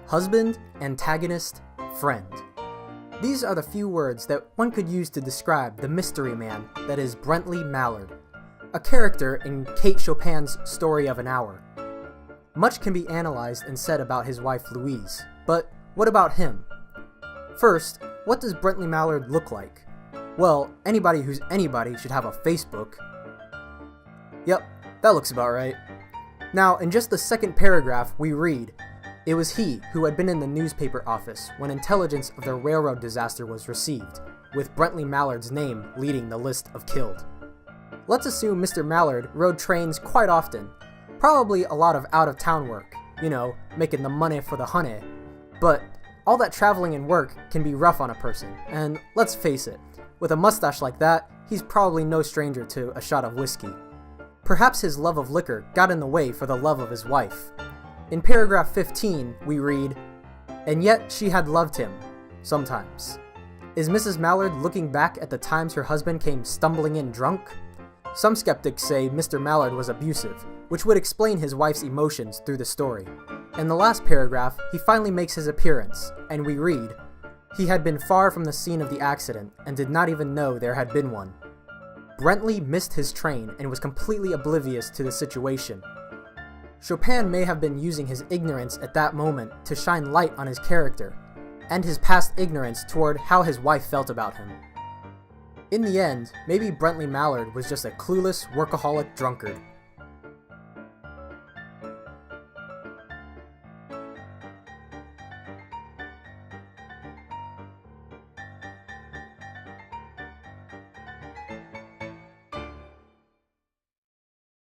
husband, antagonist, friend. These are the few words that one could use to describe the mystery man that is Brently Mallard, a character in Kate Chopin's Story of an Hour. Much can be analyzed and said about his wife Louise, but what about him? First, what does Brently Mallard look like? Well, anybody who's anybody should have a Facebook. Yep, that looks about right. Now, in just the second paragraph, we read, "It was he who had been in the newspaper office when intelligence of the railroad disaster was received, with Brently Mallard's name leading the list of killed." Let's assume Mr. Mallard rode trains quite often, probably a lot of out-of-town work, making the money for the honey. But all that traveling and work can be rough on a person, and let's face it, with a mustache like that, he's probably no stranger to a shot of whiskey. Perhaps his love of liquor got in the way for the love of his wife. In paragraph 15, we read, "And yet she had loved him, sometimes." Is Mrs. Mallard looking back at the times her husband came stumbling in drunk? Some skeptics say Mr. Mallard was abusive, which would explain his wife's emotions through the story. In the last paragraph, he finally makes his appearance, and we read, "He had been far from the scene of the accident, and did not even know there had been one." Brently missed his train and was completely oblivious to the situation. Chopin may have been using his ignorance at that moment to shine light on his character, and his past ignorance toward how his wife felt about him. In the end, maybe Brently Mallard was just a clueless, workaholic drunkard.